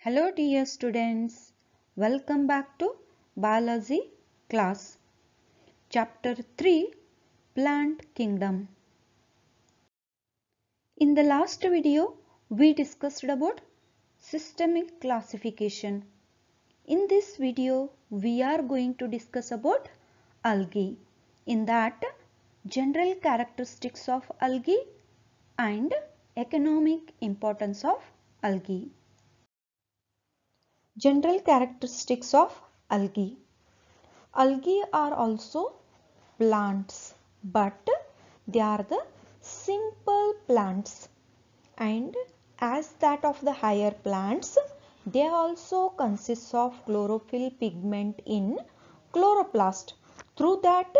Hello dear students, welcome back to Biology class. Chapter 3 Plant Kingdom. In the last video, we discussed about systemic classification. In this video, we are going to discuss about algae. In that, general characteristics of algae and economic importance of algae. General characteristics of algae. Algae are also plants, but they are the simple plants, and as that of the higher plants, they also consist of chlorophyll pigment in chloroplast. Through that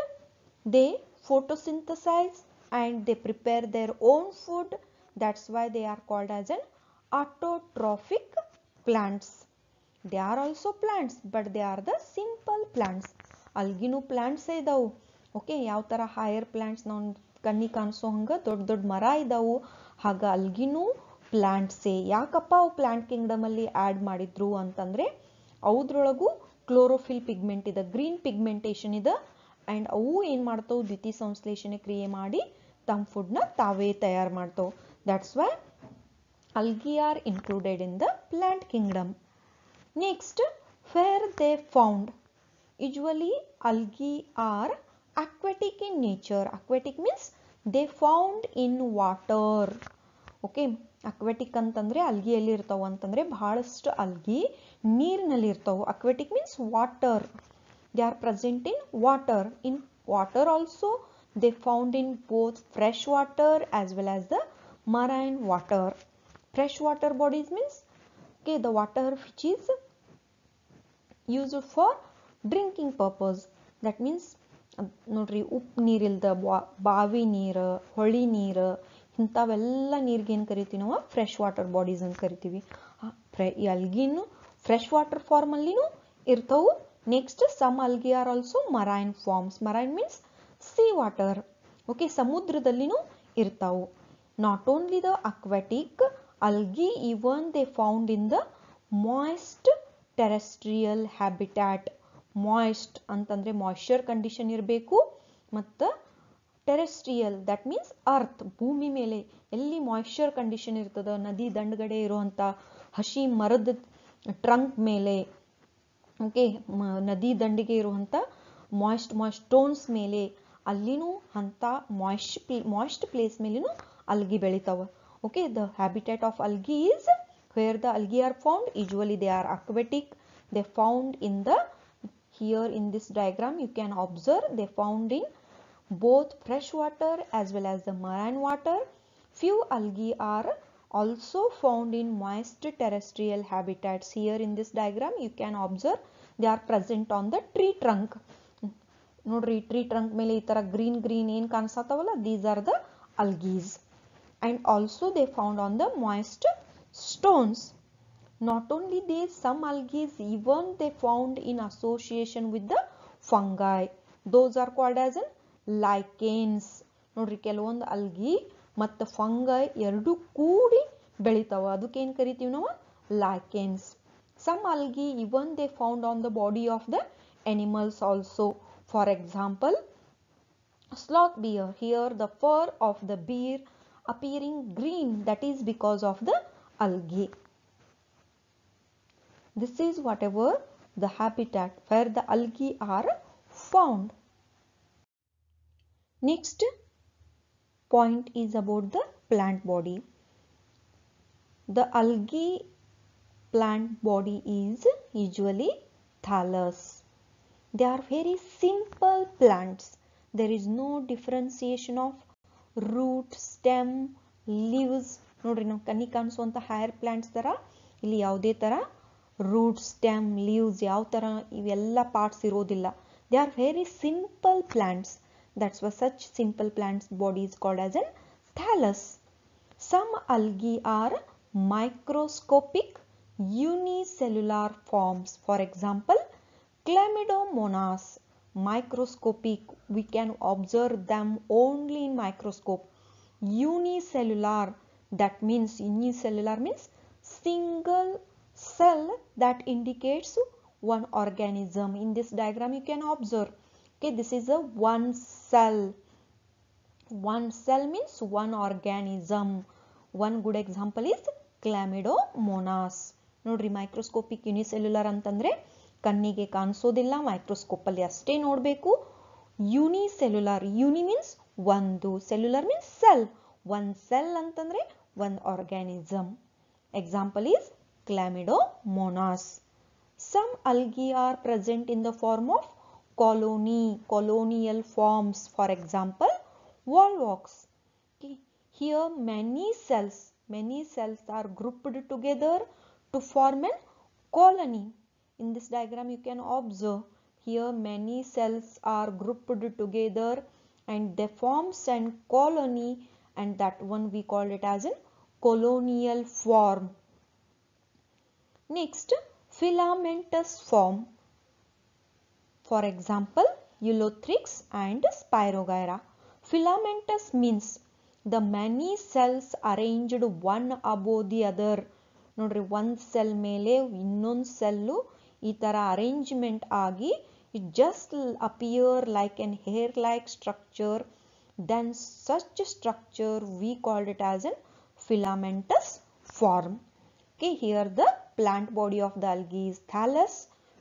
they photosynthesize and they prepare their own food. That's why they are called as an autotrophic plants. They are also plants, but they are the simple plants. Algiನು plants ಇದಾವು. Okay, ಯಾವ ತರ higher plants ನಾವು ಕಣ್ಣಿಗೆ ಕಾಣಿಸೋ ಹಂಗ ದೊಡ್ಡ ದೊಡ್ಡ ಮರ ಇದಾವು, ಹಾಗ ಅಲ್ಗಿನೂ ಪ್ಲಾಂಟ್ಸೇ. ಯಾಕಪ್ಪ ಅವು ಪ್ಲಾಂಟ್ ಕಿಂಗ್ಡಮ್ ಅಲ್ಲಿ ಆಡ್ ಮಾಡಿದ್ರು ಅಂತಂದ್ರೆ ಅವುದ್ರೊಳಗೂ ಕ್ಲೋರೋಫಿಲ್ ಪಿಗ್ಮೆಂಟ್ ಇದೆ, ಗ್ರೀನ್ ಪಿಗ್ಮೆಂಟೇಶನ್ ಇದೆ, ಅಂಡ್ ಅವು ಏನ್ ಮಾಡ್ತಾವು, ದ್ವಿತೀಯ ಸಂಶ್ಲೇಷಣೆ ಕ್ರಿಯೆ ಮಾಡಿ ತಮ್ಮ ಫುಡ್ ನ ತಾವೇ ತಯಾರು ಮಾಡ್ತಾವು. That's why algae are included in the plant kingdom. Next, where they found. Usually algae are aquatic in nature. Aquatic means they found in water. Okay, aquatic ಅಂತಂದ್ರೆ algae ಎಲ್ಲಿ ಇರ್ತಾವ ಅಂತಂದ್ರೆ ಬಹಳಷ್ಟು algae ನೀರಿನಲ್ಲಿ ಇರ್ತಾವ. Aquatic means water. They are present in water. In water also they found in both fresh water as well as the marine water. Fresh water bodies means okay, the water which is used for drinking purpose. That means ನೋಡ್ರಿ, ಉಪ್ಪು ನೀರಿಲ್ದ ಬಾವಿ ನೀರು, ಹೊಳಿ ನೀರು, ಇಂಥವೆಲ್ಲ ನೀರಿಗೆ ಏನು ಕರಿತೀವಿ ನಾವು, ಫ್ರೆಶ್ ವಾಟರ್ ಬಾಡೀಸ್ ಅಂತ ಕರಿತೀವಿ. ಈ ಅಲ್ಗಿನು ಫ್ರೆಶ್ ವಾಟರ್ ಫಾರ್ಮ್ ಅಲ್ಲಿನೂ ಇರ್ತವು. Next some algae are also marine forms. Marine means sea water. Okay, ಸಮುದ್ರದಲ್ಲಿನೂ ಇರ್ತಾವು. Not only the aquatic algae, even they found in the moist terrestrial habitat. Moist ಅಂತಂದ್ರೆ moisture condition ಇರಬೇಕು, ಮತ್ತು terrestrial that means earth, ಭೂಮಿ ಮೇಲೆ ಎಲ್ಲಿ moisture condition ಇರ್ತದ, ನದಿ ದಂಡಗಡೆ ಇರುವಂತ ಹಸಿ ಮರದ ಟ್ರಂಕ್ ಮೇಲೆ, ಓಕೆ, ನದಿ ದಂಡಿಗೆ ಇರುವಂತ ಮಾಯಿಸ್ಟ್ ಸ್ಟೋನ್ಸ್ ಮೇಲೆ, ಅಲ್ಲಿನೂ ಅಂತ ಮಾಯಿಸ್ಟ್ ಪ್ಲೇಸ್ ಮೇಲೇನು ಅಲ್ಗಿ ಬೆಳಿತಾವ. Okay, the habitat of algae is where the algae are found. Usually they are aquatic. They found in the, here in this diagram you can observe, they found in both fresh water as well as the marine water. Few algae are also found in moist terrestrial habitats. Here in this diagram you can observe they are present on the tree trunk. ನೋಡ್ರಿ, tree trunk ಮೇಲೆ ಈ ತರ green green ಏನ್ ಕಾಣಿಸ್ತಾವಲ್ಲ, these are the algae. And also they found on the moist stones. Not only this, some algae even they found in association with the fungi. Those are called as lichens. ನೋಡ್ರಿ, ಕೆಲವೊಂದು algae ಮತ್ತು fungi ಎರಡು ಕೂಡಿ ಬೆಳಿತಾವ, ಅದಕ್ಕೆ ಏನು ಕರಿತೀವಿ ನಾವು, lichens. Some algae even they found on the body of the animals also. For example, sloth bear. Here the fur of the bear appearing green, that is because of the algae. This is whatever the habitat where the algae are found. Next point is about the plant body. The algae plant body is usually thallus. They are very simple plants. There is no differentiation of root, stem, leaves. ನೋಡ್ರಿ, ನಾವು ಕಣ್ಣಿಗೆ ಕಾಣಿಸುವಂತ higher plants ತರ ಇಲ್ಲಿ ಯಾವುದೇ ತರ root, stem, leaves ಯಾವ ತರ ಇವೆಲ್ಲ ಪಾರ್ಟ್ಸ್ ಇರೋದಿಲ್ಲ. They are very simple plants. That's why such simple plants body is called as an thallus. Some algae are microscopic unicellular forms. For example Chlamydomonas. Microscopic, we can observe them only in microscope. Unicellular, that means unicellular means single cell cell that indicates one organism. In this diagram you can observe, okay, this is a one cell. One cell means one organism. One good example is Chlamydomonas. ನೋಡ್ರಿ microscopic unicellular ಅಂತಂದ್ರೆ ಕಣ್ಣಿಗೆ ಕಾಣಿಸೋದಿಲ್ಲ, microscope ಅಲ್ಲಿ ಅಷ್ಟೇ ನೋಡಬೇಕು. Unicellular, uni means ಒಂದು, cellular means cell. One cell ಅಂತಂದ್ರೆ one organism. Example is Chlamydomonas. Some algae are present in the form of colonial forms. For example, volvox. Okay. Here many cells are grouped together to form a colony. In this diagram you can observe, here many cells are grouped together and they forms a colony, and that one we call it as a colonial form. Next, filamentous form. For example, Ulothrix and Spirogyra. Filamentous means the many cells arranged one above the other. ನೋಡ್ರಿ, ಒಂದು cell ಮೇಲೆ ಇನ್ನೊಂದು cell ಈ ತರ arrangement ಆಗಿ it just appear like an hair-like structure. Then such structure we called it as a filamentous form. Okay, here the plant body of the algae is thallus,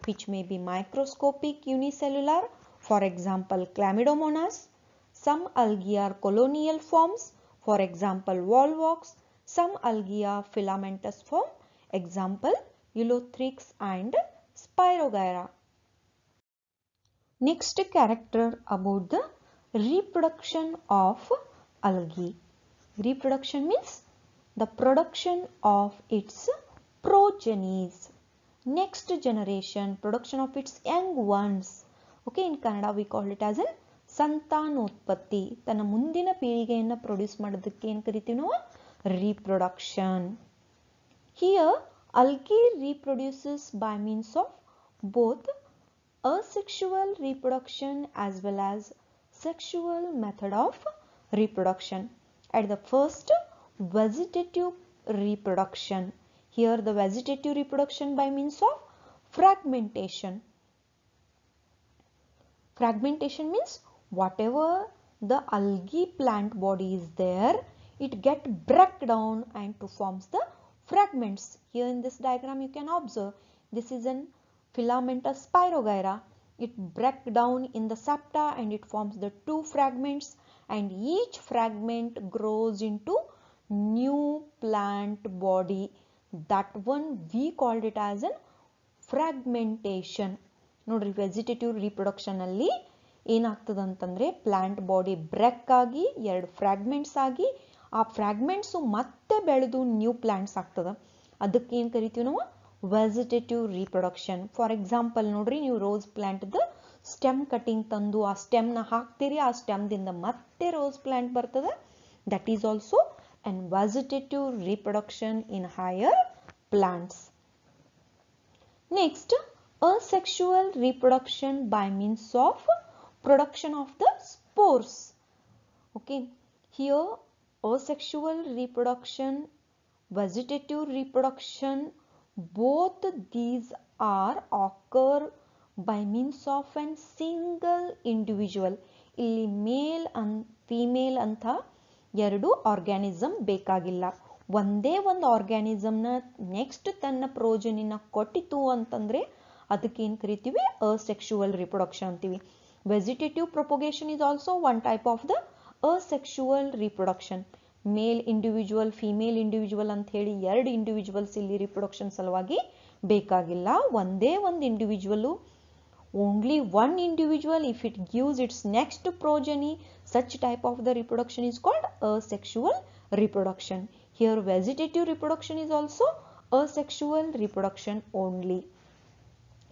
which may be microscopic unicellular. For example, Chlamydomonas. Some algae are colonial forms. For example, volvox. Some algae are filamentous form. Example, Ulothrix and Spirogyra. Next character about the reproduction of algae. Reproduction means the production of its progenies. Next generation, production of its young ones. Okay, in Kannada we call it as a ಸಂತಾನೋತ್ಪತ್ತಿ. ತನ್ನ ಮುಂದಿನ ಪೀಳಿಗೆಯನ್ನು produce ಮಾಡೋದಕ್ಕೆ ಏನು ಕರಿತೀವಿ ನಾವು? Reproduction. Here, algae reproduces by means of both asexual reproduction as well as sexual method of reproduction. At the first, vegetative reproduction. Here the vegetative reproduction by means of fragmentation. Fragmentation means whatever the algae plant body is there, it get break down and to forms the fragments. Here in this diagram you can observe, this is an filamentous Spirogyra. It break down in the septa and it forms the two fragments, and each fragment grows into new plant body. That one we called it as a fragmentation. ನೋಡ್ರಿ, vegetative reproduction ಅಲ್ಲಿ ಏನಾಗ್ತದೆ ಅಂತಂದ್ರೆ plant body break ಆಗಿ ಎರಡು fragments ಆಗಿ ಆ fragments ಮತ್ತೆ ಬೆಳೆದು ನ್ಯೂ ಪ್ಲಾಂಟ್ಸ್ ಆಗ್ತದೆ. ಅದಕ್ಕೆ ಏನು ಕರಿತೀವಿ ನಾವು? Vegetative reproduction. ಫಾರ್ ಎಕ್ಸಾಂಪಲ್ ನೋಡ್ರಿ, ನೀವು ರೋಸ್ ಪ್ಲಾಂಟ್ದ ಸ್ಟೆಮ್ ಕಟಿಂಗ್ ತಂದು ಆ ಸ್ಟೆಮ್ನ ಹಾಕ್ತೀರಿ, ಆ ಸ್ಟೆಮ್ದಿಂದ ಮತ್ತೆ ರೋಸ್ ಪ್ಲಾಂಟ್ ಬರ್ತದೆ. That is also an vegetative reproduction in higher plants. Next, asexual reproduction by means of production of the spores. Okay, here asexual reproduction, vegetative reproduction, both these are occur by means of a single individual. ಇಲ್ಲಿ ಮೇಲ್ female ಅಂತ ಎರಡು organism ಬೇಕಾಗಿಲ್ಲ. ಒಂದೇ ಒಂದು ಆರ್ಗ್ಯಾನಿಸಮ್ನ next ತನ್ನ ಪ್ರೋಜನಿನ ಕೊಟ್ಟಿತು ಅಂತಂದ್ರೆ ಅದಕ್ಕೆ ಏನು ಕರಿತೀವಿ? ಅಸೆಕ್ಸುವಲ್ ರಿಪ್ರೊಡಕ್ಷನ್ ಅಂತೀವಿ. Vegetative propagation is also one type of the asexual reproduction. Male individual, female individual ಅಂತ ಹೇಳಿ ಎರಡು ಇಂಡಿವಿಜುವಲ್ಸ್ ಇಲ್ಲಿ ರಿಪ್ರೊಡಕ್ಷನ್ ಸಲುವಾಗಿ ಬೇಕಾಗಿಲ್ಲ. ಒಂದೇ ಒಂದು individual, only one individual, if it gives its next progeny, such type of the reproduction is called asexual reproduction. Here vegetative reproduction is also asexual reproduction only.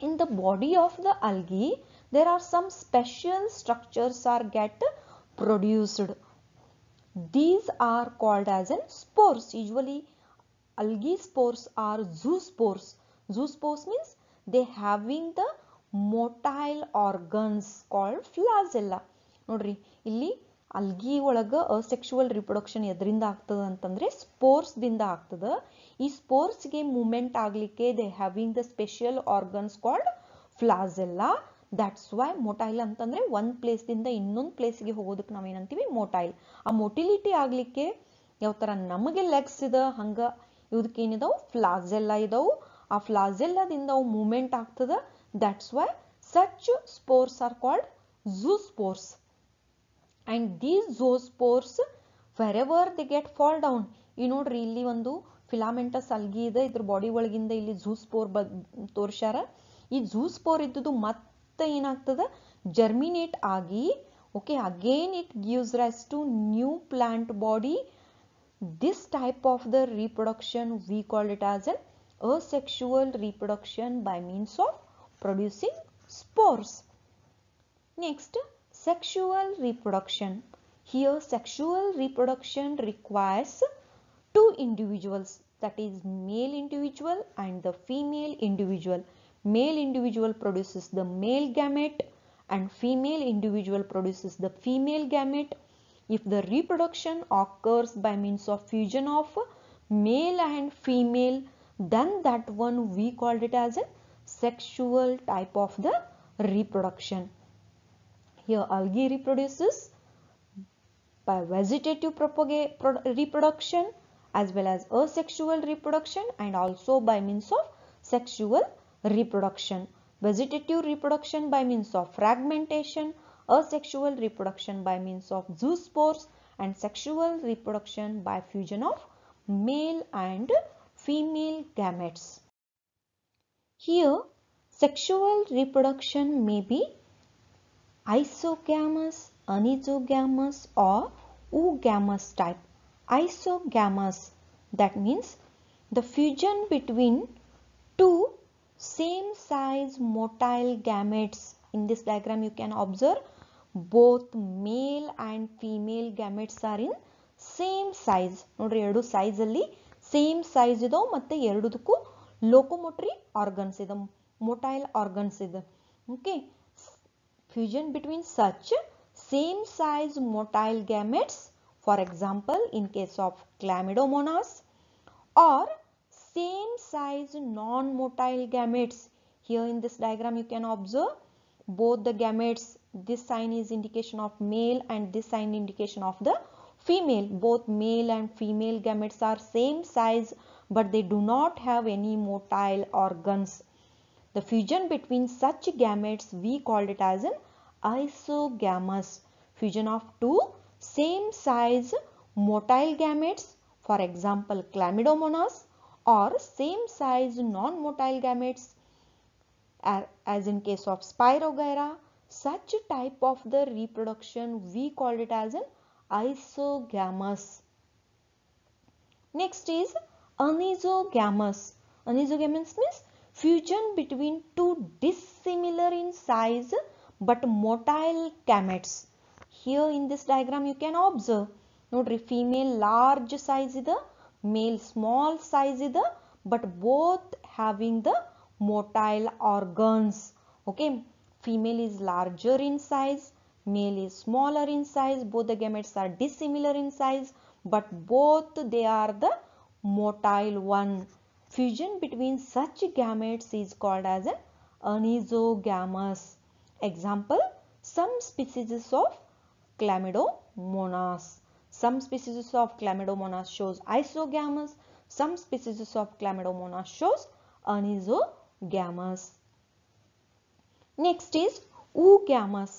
In the body of the algae, there are some special structures are get produced. These are called as in spores. Usually algae spores are zoospores. Zoospores means they having the motile organs called flagella. ನೋಡ್ರಿ, ಇಲ್ಲಿ ಅಲ್ಗಿ ಒಳಗೆ asexual reproduction ಎದರಿಂದ ಆಗ್ತದ ಅಂತಂದ್ರೆ spores ದಿಂದ ಆಗ್ತದ. ಈ ಸ್ಪೋರ್ಸ್ಗೆ movement ಆಗ್ಲಿಕ್ಕೆ they having the special organs called flagella. That's why motile ಅಂತಂದ್ರೆ ಒಂದ್ ಪ್ಲೇಸ್ ದಿಂದ ಇನ್ನೊಂದು ಪ್ಲೇಸ್ಗೆ ಹೋಗೋದಕ್ಕೆ ನಾವೇನಂತೀವಿ ಮೊಟೈಲ್. ಆ ಮೊಟಿಲಿಟಿ ಆಗ್ಲಿಕ್ಕೆ ಯಾವ ತರ ನಮಗೆ ಲೆಗ್ಸ್ ಇದೆ ಹಂಗ ಇವಕ್ಕೆ ಏನಿದಾವು ಫ್ಲಾಜೆಲ್ಲಾ ಇದಾವು. ಆ ಫ್ಲಾಜೆಲ್ಲಾದಿಂದ ಅವು ಮೂವ್ಮೆಂಟ್ ಆಗ್ತದ. That's why such spores are called zoospores. and these zoospores wherever they get fall down. ಈ ನೋಡ್ರಿ ಇಲ್ಲಿ ಒಂದು ಫಿಲಾಮೆಂಟಸ್ ಅಲ್ಗಿ ಇದೆ, ಇದ್ರ ಬಾಡಿ ಒಳಗಿಂದ ಇಲ್ಲಿ ಝೂಸ್ಪೋರ್ ತೋರ್ಸ್ಯಾರ. ಈ ಝೂಸ್ಪೋರ್ ಇದ್ದುದು ಮತ್ತೆ ಏನಾಗ್ತದ ಜರ್ಮಿನೇಟ್ ಆಗಿ okay again it gives rise to new plant body. this type of the reproduction we call it as an asexual reproduction by means of producing spores. Next, sexual reproduction. Here sexual reproduction requires two individuals, that is male individual and the female individual. Male individual produces the male gamete and female individual produces the female gamete. If the reproduction occurs by means of fusion of male and female, then that one we called it as a sexual type of the reproduction. Here algae reproduces by vegetative reproduction as well as asexual reproduction and also by means of sexual reproduction. Vegetative reproduction by means of fragmentation, asexual reproduction by means of zoospores and sexual reproduction by fusion of male and female gametes. Here sexual reproduction may be isogamous, anisogamous or oogamous type. Isogamous, that means the fusion between two same size motile gametes. In this diagram you can observe both male and female gametes are in same size. ನೋಡ್ರಿ ಎರಡು size ಅಲ್ಲಿ same size ಇದಾವ ಮತ್ತೆ ಎರಡಕ್ಕೂ ಲೋಕೋಮೋಟರಿ organs ಇದೆ, motile organs ಇದೆ. Okay, fusion between such same size motile gametes, for example in case of Chlamydomonas, or same size non-motile gametes. Here in this diagram you can observe both the gametes. This sign is indication of male and this sign indication of the female. Both male and female gametes are same size but they do not have any motile organs. The fusion between such gametes we called it as an isogamous. Fusion of two same size motile gametes, for example Chlamydomonas, or same size non-motile gametes as in case of Spirogyra. Such type of the reproduction we called it as an isogamous. Next is anisogamous. Anisogamous means fusion between two dissimilar in size but motile gametes. Here in this diagram you can observe nodri female large size ida, male small size ida, but both having the motile organs. Okay, female is larger in size, male is smaller in size. Both the gametes are dissimilar in size but both they are the motile one. Fusion between such gametes is called as an anisogamous. Example, some species of Chlamydomonas. Some species of Chlamydomonas shows isogamous, some species of Chlamydomonas shows anisogamous. Next is oogamous.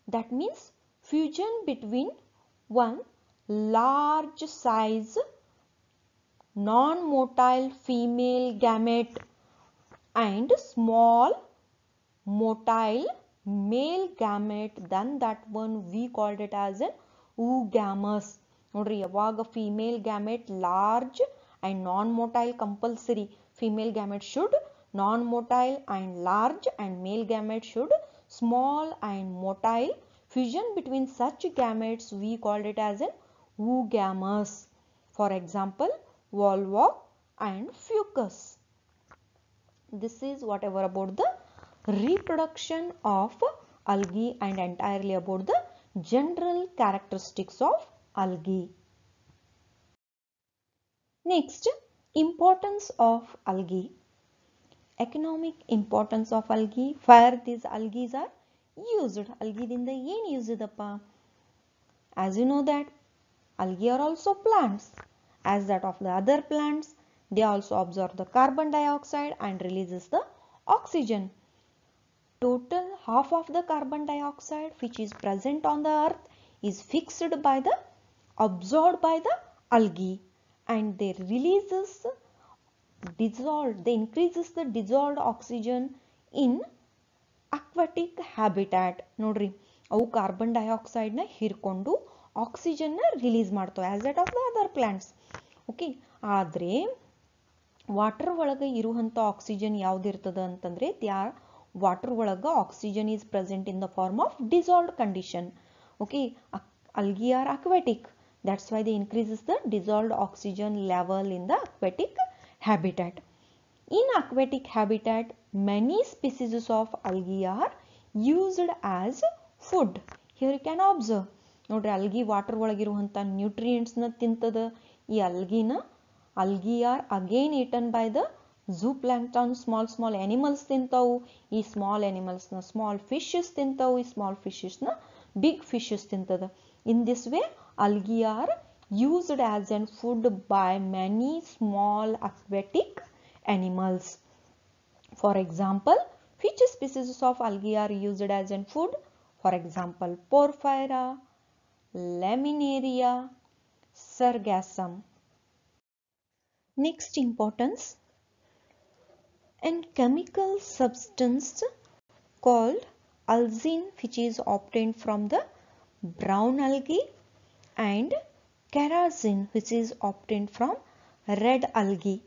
That means fusion between one large size non-motile female gamete and small motile male gamete, then that one we called it as an oogamous. ನೋಡ್ರಿ ಯಾವಾಗ female gamete large and non-motile compulsory, female gamete should non-motile and large and male gamete should small and motile. Fusion between such gametes we called it as an oogamous. For example, volvox and fucus. This is whatever about the reproduction of algae and entirely about the general characteristics of algae. Next, importance of algae. Economic importance of algae. Where these algae are used. Algae ದಿಂದ ಏನು use ಇದಪ್ಪ? As you know that algae are also plants. As that of the other plants, they also absorb the carbon dioxide and releases the oxygen. Total half of the carbon dioxide which is present on the earth is fixed by the absorbed by the algae, and they increases the dissolved oxygen in aquatic habitat. ನೋಡ್ರಿ ಅವು carbon dioxide ನ ಹೀರ್ಕೊಂಡು oxygen ನ release ಮಾಡ್ತವೆ as that of the other plants. Okay, ಆದ್ರೆ water ಒಳಗೆ ಇರುವಂತ oxygen ಯಾವ್ದಿರ್ತದ ಅಂತಂದ್ರೆ ವಾಟರ್ ಒಳಗೆ oxygen is present in the form of dissolved condition. Okay, algae are aquatic. That's why they increases the dissolved oxygen level in the aquatic habitat. In aquatic habitat, many species of algae are used as food. Here you can observe. ನೋಡ್ರಿ algae water ಒಳಗಿರುವಂತ nutrients ನ ತಿಂತದ. ಈ algae are again eaten by the zooplankton. small animals ತಿಂತಾವು. ಈ small animals ನ small fishes ತಿಂತಾವು. ಈ small fishes ನ big fishes ತಿಂತದ. In this way, algae are used as a food by many small aquatic animals. For example, which species of algae are used as a food? For example, Porphyra, Laminaria, Sargassum. Next importance, a chemical substance called algin which is obtained from the brown algae, and kerosene which is obtained from red algae,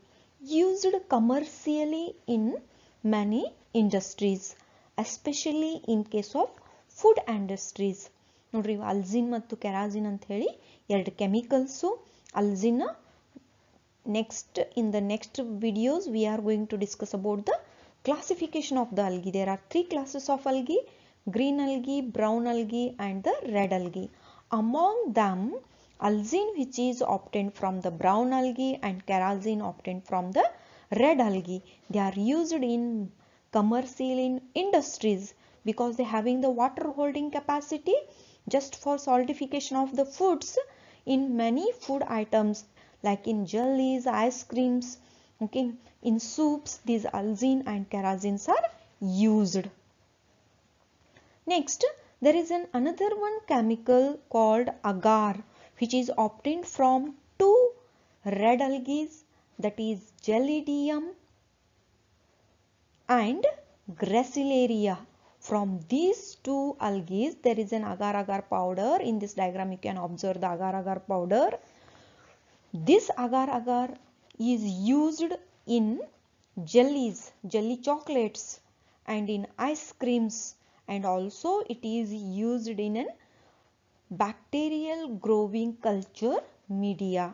used commercially in many industries, especially in case of food industries. ನೋಡ್ರಿ ಅಲ್ಜಿನ್ ಮತ್ತು ಕೆರಾಜಿನ್ ಅಂತ ಹೇಳಿ ಎರಡು chemicals. ಅಲ್ಜಿನ್ in the next videos we are going to discuss about the classification of the algae. There are 3 classes of algae: green algae, brown algae and the red algae. Among them, algin which is obtained from the brown algae and kerosene obtained from the red algae, they are used in commercial in industries because they having the water holding capacity just for solidification of the foods in many food items like in jellies, ice creams. Okay, in soups these algin and kerosenes are used. Next, there is another one chemical called agar which is obtained from 2 red algae, that is Gelidium and Gracilaria. From these 2 algae there is an agar-agar powder. In this diagram you can observe the agar-agar powder. This agar-agar is used in jellies, jelly chocolates, and in ice creams, and also it is used in an bacterial growing culture media.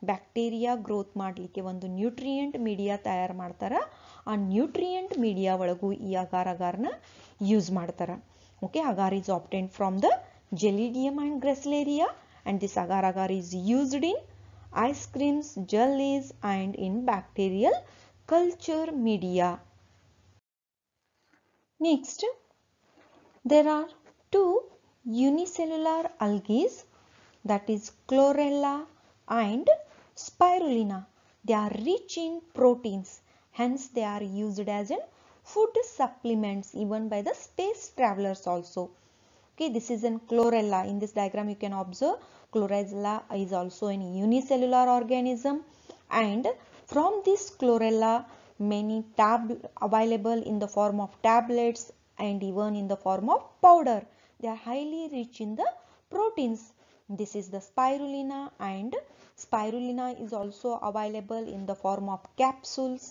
Bacteria growth ಮಾಡಲಿಕ್ಕೆ ಒಂದು nutrient media ತಯಾರು ಮಾಡ್ತಾರ. ಆ nutrient media ಒಳಗೂ ಈ agar-agarನ use ಮಾಡ್ತಾರ. Okay, agar is obtained from the Gelidium and Gracilaria, and this agar-agar is used in ice creams, jellies and in bacterial culture media. Next, there are 2 unicellular algae, that is Chlorella and Spirulina. They are rich in proteins, hence they are used as in food supplements even by the space travelers also. Okay, this is in Chlorella. In this diagram you can observe Chlorella is also an unicellular organism, and from this Chlorella many available in the form of tablets and even in the form of powder. They are highly rich in the proteins. This is the Spirulina, and Spirulina is also available in the form of capsules,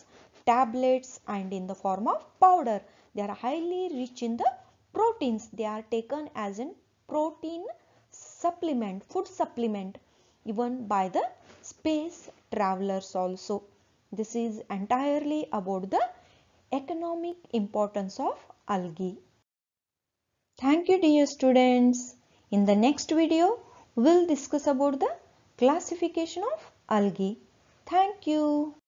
tablets and in the form of powder. They are highly rich in the proteins. They are taken as a protein supplement, food supplement even by the space travelers also. This is entirely about the economic importance of algae. Thank you dear students. In the next video, we'll discuss about the classification of algae. Thank you.